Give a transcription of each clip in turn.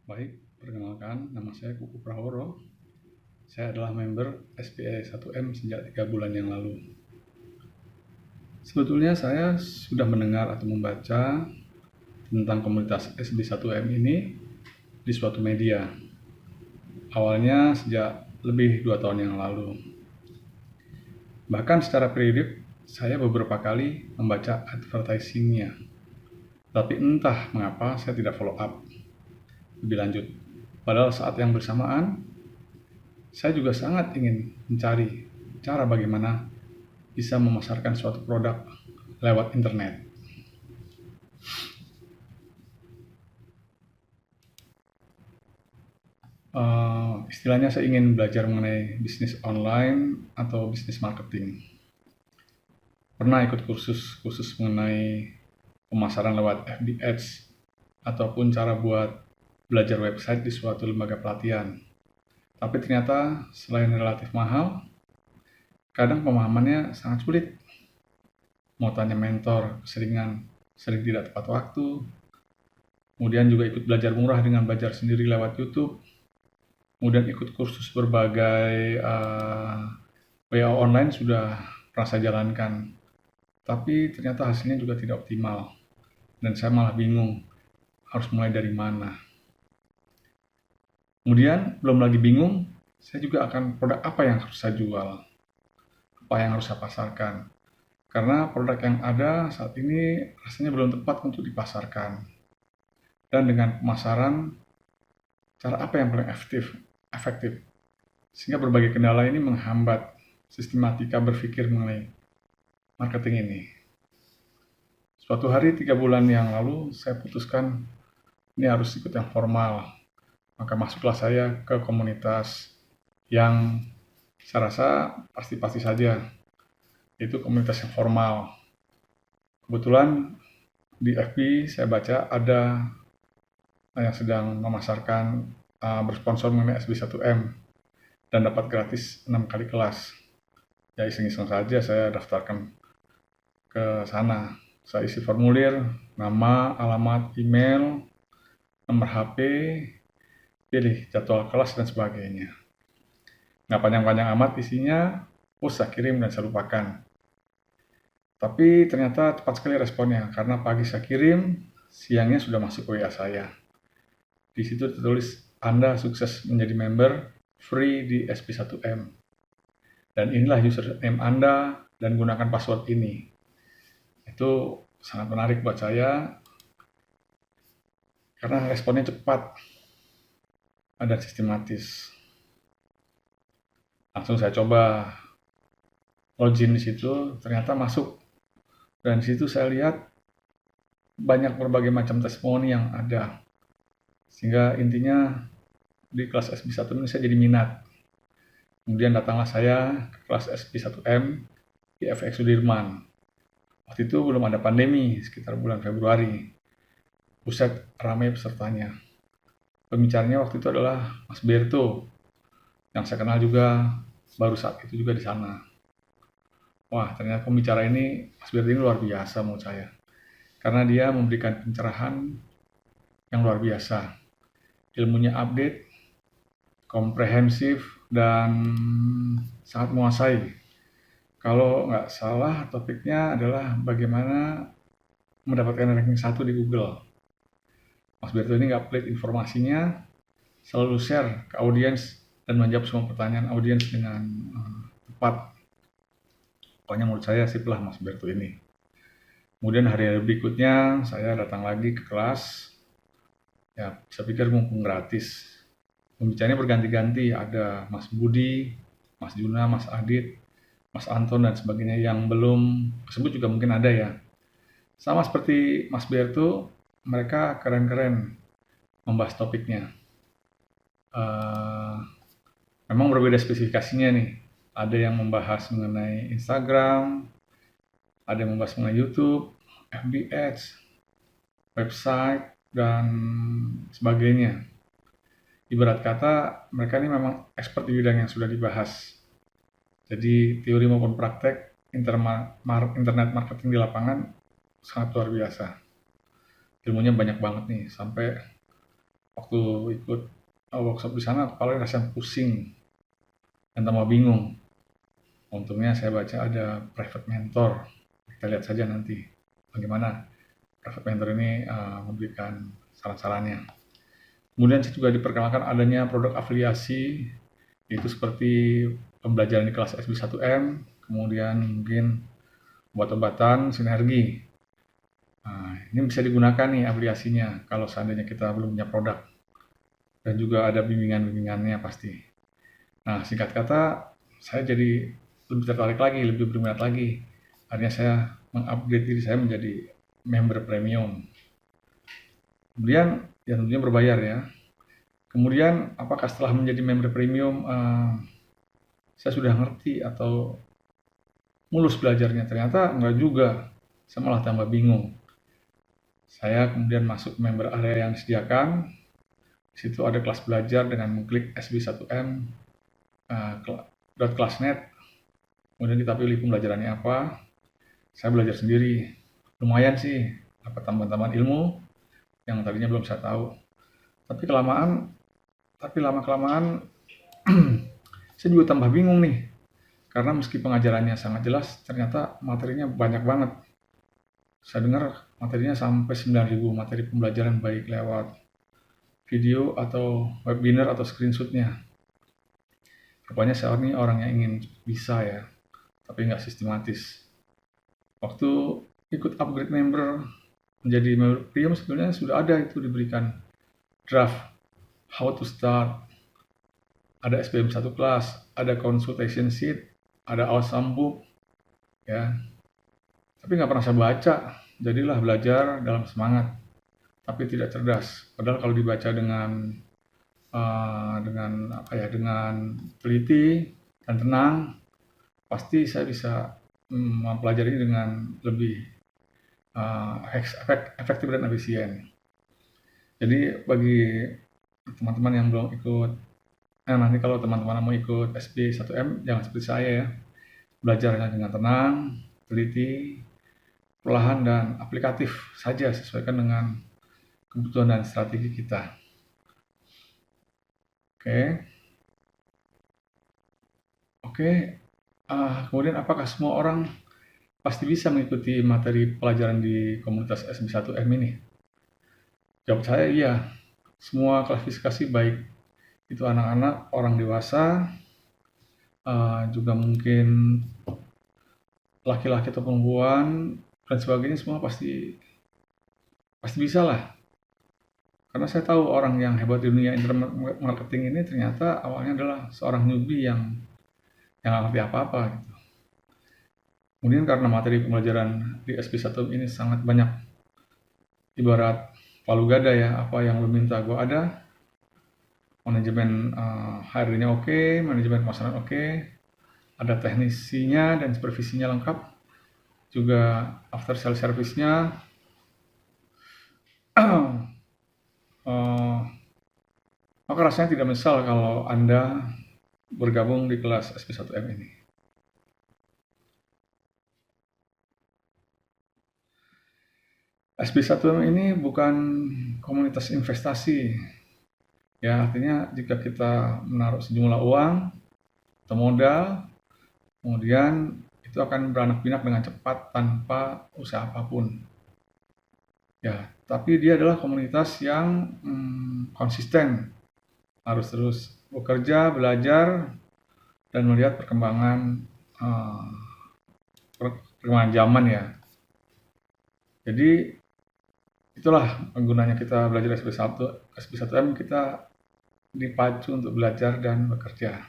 Baik, perkenalkan, nama saya Kuku Prahoro. Saya adalah member SPA 1M sejak 3 bulan yang lalu. Sebetulnya saya sudah mendengar atau membaca tentang komunitas SB 1M ini di suatu media. Awalnya sejak lebih 2 tahun yang lalu. Bahkan secara periodik, saya beberapa kali membaca advertisingnya. Tapi entah mengapa saya tidak follow up lebih lanjut. Padahal saat yang bersamaan, saya juga sangat ingin mencari cara bagaimana bisa memasarkan suatu produk lewat internet. Istilahnya saya ingin belajar mengenai bisnis online atau bisnis marketing. Pernah ikut kursus mengenai pemasaran lewat FB Ads ataupun cara buat belajar website di suatu lembaga pelatihan. Tapi ternyata selain relatif mahal, kadang pemahamannya sangat sulit. Mau tanya mentor, sering tidak tepat waktu. Kemudian juga ikut belajar murah dengan belajar sendiri lewat YouTube. Kemudian ikut kursus berbagai WA online sudah pernah saya jalankan. Tapi ternyata hasilnya juga tidak optimal. Dan saya malah bingung harus mulai dari mana. Kemudian belum lagi bingung, saya juga akan produk apa yang harus saya jual. Apa yang harus saya pasarkan. Karena produk yang ada saat ini rasanya belum tepat untuk dipasarkan. Dan dengan pemasaran, cara apa yang paling efektif. Sehingga berbagai kendala ini menghambat sistematika berpikir mengenai marketing ini. Suatu hari 3 bulan yang lalu saya putuskan ini harus ikut yang formal. Maka masuklah saya ke komunitas yang saya rasa pasti-pasti saja. Itu komunitas yang formal. Kebetulan di FB saya baca ada yang sedang memasarkan bersponsor mengenai SB1M dan dapat gratis 6 kali kelas. Ya iseng-iseng saja saya daftarkan ke sana. Saya isi formulir, nama, alamat, email, nomor HP, pilih jadwal kelas dan sebagainya. Nggak panjang-panjang amat isinya, saya kirim dan saya lupakan. Tapi ternyata cepat sekali responnya, karena pagi saya kirim, siangnya sudah masuk WA saya. Di situ tertulis, Anda sukses menjadi member free di SP1M. Dan inilah username Anda dan gunakan password ini. Itu sangat menarik buat saya karena responnya cepat dan sistematis. Langsung saya coba login di situ, ternyata masuk. Dan di situ saya lihat banyak berbagai macam testimoni yang ada. Sehingga intinya di kelas SB1 ini saya jadi minat. Kemudian datanglah saya ke kelas SB1M di FX Sudirman. Waktu itu belum ada pandemi, sekitar bulan Februari. Buset, ramai pesertanya. Pembicaranya waktu itu adalah Mas Berto, yang saya kenal juga baru saat itu juga di sana. Wah, ternyata pembicara ini, Mas Berto ini luar biasa menurut saya. Karena dia memberikan pencerahan yang luar biasa. Ilmunya update, komprehensif, dan sangat menguasai. Kalau nggak salah, topiknya adalah bagaimana mendapatkan ranking 1 di Google. Mas Berto ini nggak pelit informasinya, selalu share ke audiens dan menjawab semua pertanyaan audiens dengan tepat. Pokoknya menurut saya sip lah Mas Berto ini. Kemudian hari-hari berikutnya saya datang lagi ke kelas. Ya, saya pikir mumpung gratis. Pembicaranya berganti-ganti, ada Mas Budi, Mas Juna, Mas Adit, Mas Anton, dan sebagainya. Yang belum tersebut juga mungkin ada ya. Sama seperti Mas Berto, mereka keren-keren membahas topiknya. Memang berbeda spesifikasinya nih. Ada yang membahas mengenai Instagram, ada yang membahas mengenai YouTube, FB Ads, website, dan sebagainya. Ibarat kata, mereka ini memang expert di bidang yang sudah dibahas. Jadi, teori maupun praktek internet marketing di lapangan sangat luar biasa. Ilmunya banyak banget nih, sampai waktu ikut workshop di sana kepala rasanya pusing dan tambah bingung. Untungnya saya baca ada private mentor. Kita lihat saja nanti bagaimana private mentor ini memberikan saran-sarannya. Kemudian juga diperkenalkan adanya produk afiliasi, yaitu seperti pembelajaran di kelas SB1M, kemudian mungkin obat-obatan sinergi. Nah, ini bisa digunakan nih afiliasinya kalau seandainya kita belum punya produk. Dan juga ada bimbingan-bimbingannya pasti. Nah, singkat kata, saya jadi lebih tertarik lagi, lebih berminat lagi. Akhirnya saya mengupgrade diri saya menjadi member premium. Kemudian, ya tentunya berbayar ya. Kemudian, apakah setelah menjadi member premium, saya sudah ngerti atau mulus belajarnya? Ternyata enggak juga. Saya malah tambah bingung. Saya kemudian masuk member area yang disediakan. Di situ ada kelas belajar dengan mengklik SB1M, .classnet, kemudian kita pilih pembelajarannya apa. Saya belajar sendiri, lumayan sih, dapat tambahan-tambahan ilmu yang tadinya belum saya tahu. Tapi lama-kelamaan saya juga tambah bingung nih, karena meski pengajarannya sangat jelas, ternyata materinya banyak banget. Saya dengar materinya sampai 9.000 materi pembelajaran, baik lewat video atau webinar atau screenshotnya. Rupanya saya ini orang yang ingin bisa ya, tapi nggak sistematis. Waktu ikut upgrade member menjadi member premium sebenarnya sudah ada itu diberikan draft how to start, ada SBM 1 kelas, ada consultation sheet, ada awesome book, ya. Tapi nggak pernah saya baca, jadilah belajar dalam semangat, tapi tidak cerdas. Padahal kalau dibaca dengan dengan teliti dan tenang, pasti saya bisa mempelajari dengan lebih efektif dan efisien. Jadi bagi teman-teman yang belum ikut, nanti kalau teman-teman mau ikut SB1M, jangan seperti saya ya. Belajarnya dengan tenang, teliti, perlahan dan aplikatif saja, sesuaikan dengan kebutuhan dan strategi kita. Oke. Kemudian apakah semua orang pasti bisa mengikuti materi pelajaran di komunitas SB1M ini? Jawab saya iya. Semua klasifikasi baik itu anak-anak, orang dewasa, juga mungkin laki-laki atau perempuan dan sebagainya, semua pasti bisa lah. Karena saya tahu orang yang hebat di dunia internet marketing ini ternyata awalnya adalah seorang newbie yang nggak ngerti apa-apa gitu. Kemudian karena materi pembelajaran di SB1 ini sangat banyak, ibarat palu gada ya, apa yang lo minta gue ada, manajemen HRD-nya oke, manajemen pemasaran oke, ada teknisinya dan supervisinya lengkap, juga after sales service-nya. Maka rasanya tidak menyesal kalau Anda bergabung di kelas SB1M ini. SB1M ini bukan komunitas investasi. Ya, artinya jika kita menaruh sejumlah uang atau modal, kemudian itu akan beranak pinak dengan cepat tanpa usaha apapun. Ya, tapi dia adalah komunitas yang konsisten, harus terus bekerja, belajar, dan melihat perkembangan zaman ya. Jadi itulah gunanya kita belajar SB1M, kita dipacu untuk belajar dan bekerja.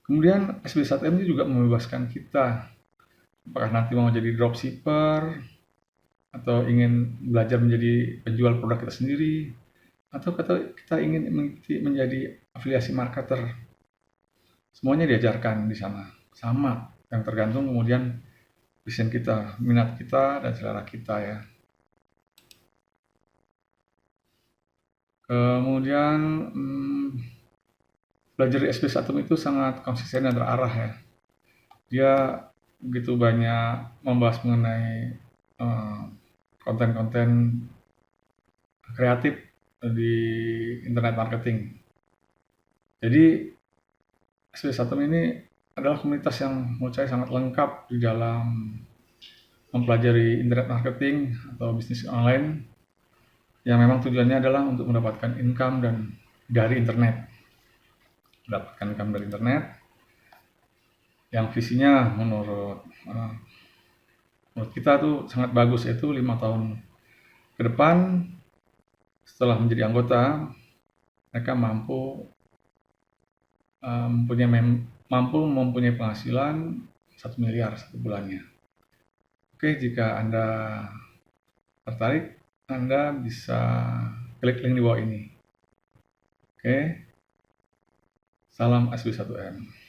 Kemudian SB1M ini juga membebaskan kita, apakah nanti mau jadi dropshipper, atau ingin belajar menjadi penjual produk kita sendiri, atau kita ingin menjadi afiliasi marketer. Semuanya diajarkan di sana, sama, yang tergantung kemudian passion kita, minat kita, dan selera kita ya. Kemudian belajar di SB1M itu sangat konsisten dan terarah ya. Dia begitu banyak membahas mengenai konten-konten kreatif di internet marketing. Jadi SB1M ini adalah komunitas yang menurut saya sangat lengkap di dalam mempelajari internet marketing atau bisnis online yang memang tujuannya adalah untuk mendapatkan income dari internet. Mendapatkan income dari internet yang visinya menurut kita tuh sangat bagus, yaitu 5 tahun ke depan setelah menjadi anggota mereka mampu mempunyai penghasilan 1 miliar satu bulannya. Oke, jika Anda tertarik, Anda bisa klik link di bawah ini. Oke, salam SB1M.